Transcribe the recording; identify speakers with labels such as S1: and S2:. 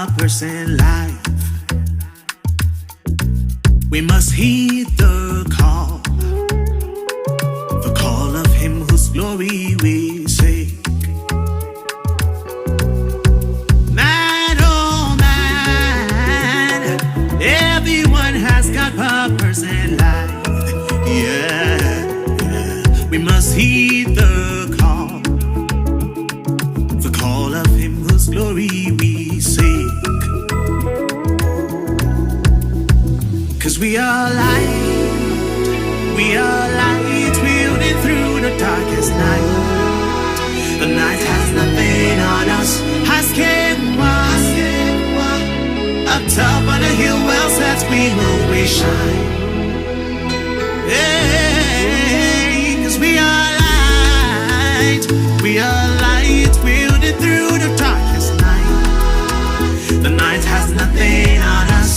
S1: purpose in life. We must heed the call of him whose glory we seek. Man, oh man, everyone has got purpose in life. Yeah, we must heed the call of him whose glory we seek. 'Cause we are light, wielding through the darkest night. The night has nothing on us. Haske, up top on the hill, well set, we will we shine. Hey, 'cause we are light, wielding through the darkest night. The night has nothing on us.